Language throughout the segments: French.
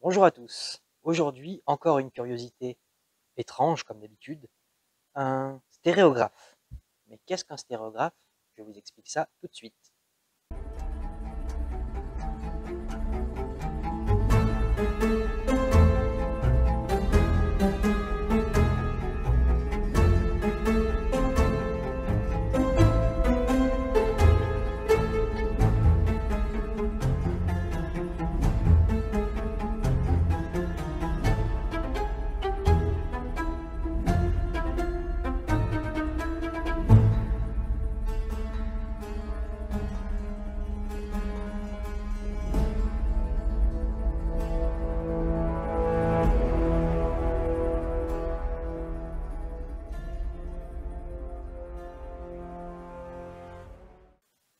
Bonjour à tous. Aujourd'hui, encore une curiosité étrange comme d'habitude, un stéréographe. Mais qu'est-ce qu'un stéréographe? Je vous explique ça tout de suite.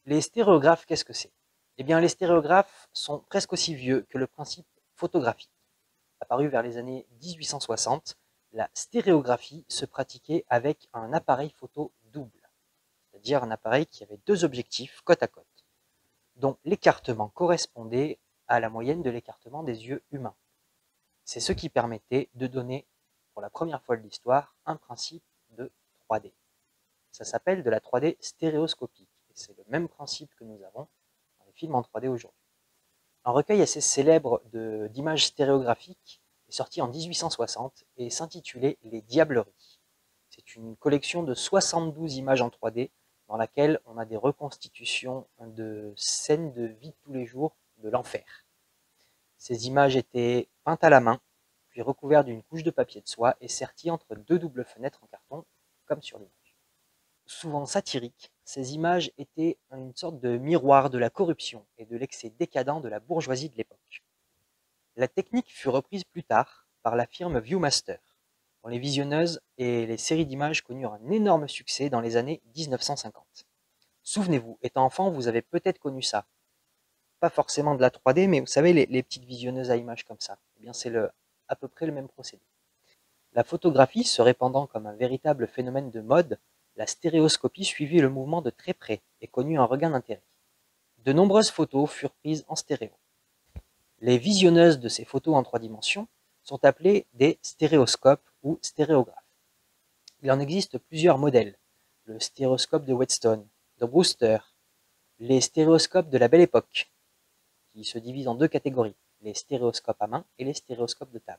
Les stéréographes, qu'est-ce que c'est? Eh bien, les stéréographes sont presque aussi vieux que le principe photographique. Apparu vers les années 1860, la stéréographie se pratiquait avec un appareil photo double, c'est-à-dire un appareil qui avait deux objectifs côte à côte, dont l'écartement correspondait à la moyenne de l'écartement des yeux humains. C'est ce qui permettait de donner, pour la première fois de l'histoire, un principe de 3D. Ça s'appelle de la 3D stéréoscopique, et c'est le même principe que nous avons dans les films en 3D aujourd'hui. Un recueil assez célèbre d'images stéréographiques est sorti en 1860 et s'intitulait Les Diableries. C'est une collection de 72 images en 3D dans laquelle on a des reconstitutions de scènes de vie de tous les jours de l'enfer. Ces images étaient peintes à la main, puis recouvertes d'une couche de papier de soie et serties entre deux doubles fenêtres en carton, comme sur l'image. Souvent satiriques, ces images étaient une sorte de miroir de la corruption et de l'excès décadent de la bourgeoisie de l'époque. La technique fut reprise plus tard par la firme Viewmaster, dont les visionneuses et les séries d'images connurent un énorme succès dans les années 1950. Souvenez-vous, étant enfant, vous avez peut-être connu ça. Pas forcément de la 3D, mais vous savez, les petites visionneuses à images comme ça. Eh bien, c'est à peu près le même procédé. La photographie se répandant comme un véritable phénomène de mode, la stéréoscopie suivit le mouvement de très près et connut un regain d'intérêt. De nombreuses photos furent prises en stéréo. Les visionneuses de ces photos en 3 dimensions sont appelées des stéréoscopes ou stéréographes. Il en existe plusieurs modèles. Le stéréoscope de Whetstone, de Brewster, les stéréoscopes de la Belle Époque, qui se divisent en deux catégories, les stéréoscopes à main et les stéréoscopes de table.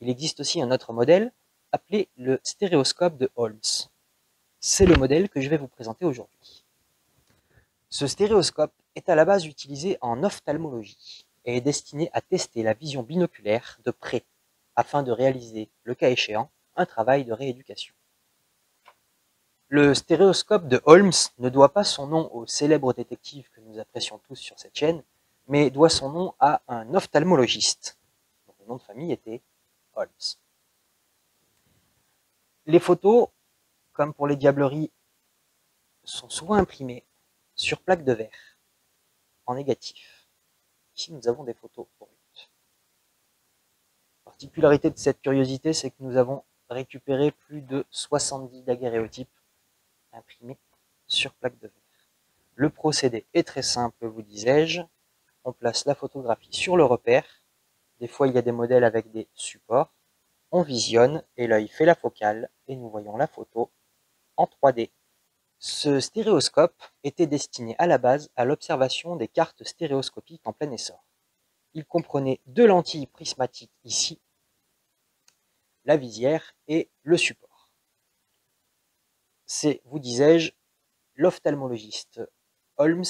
Il existe aussi un autre modèle appelé le stéréoscope de Holmes. C'est le modèle que je vais vous présenter aujourd'hui. Ce stéréoscope est à la base utilisé en ophtalmologie et est destiné à tester la vision binoculaire de près, afin de réaliser, le cas échéant, un travail de rééducation. Le stéréoscope de Holmes ne doit pas son nom au célèbre détective que nous apprécions tous sur cette chaîne, mais doit son nom à un ophtalmologiste, dont le nom de famille était Holmes. Les photos, comme pour les diableries, sont souvent imprimées sur plaque de verre, en négatif. Ici, nous avons des photos brutes. La particularité de cette curiosité, c'est que nous avons récupéré plus de 70 daguerréotypes imprimés sur plaque de verre. Le procédé est très simple, vous disais-je. On place la photographie sur le repère. Des fois, il y a des modèles avec des supports. On visionne et l'œil fait la focale et nous voyons la photo en 3D. Ce stéréoscope était destiné à la base à l'observation des cartes stéréoscopiques en plein essor. Il comprenait deux lentilles prismatiques ici, la visière et le support. C'est, vous disais-je, l'ophtalmologiste Holmes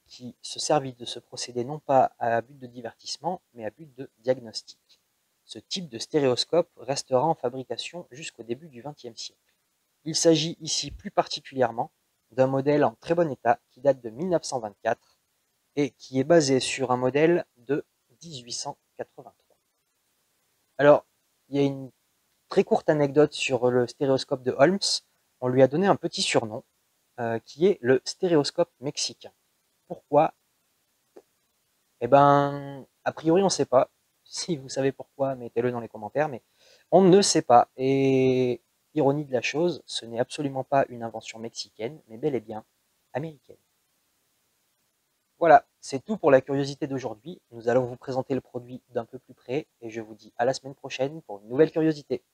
qui se servit de ce procédé non pas à but de divertissement, mais à but de diagnostic. Ce type de stéréoscope restera en fabrication jusqu'au début du XXe siècle. Il s'agit ici plus particulièrement d'un modèle en très bon état qui date de 1924 et qui est basé sur un modèle de 1883. Alors, il y a une très courte anecdote sur le stéréoscope de Holmes. On lui a donné un petit surnom qui est le stéréoscope mexicain. Pourquoi? Eh ben, a priori, on ne sait pas. Si vous savez pourquoi, mettez-le dans les commentaires, mais on ne sait pas. Et ironie de la chose, ce n'est absolument pas une invention mexicaine, mais bel et bien américaine. Voilà, c'est tout pour la curiosité d'aujourd'hui. Nous allons vous présenter le produit d'un peu plus près et je vous dis à la semaine prochaine pour une nouvelle curiosité.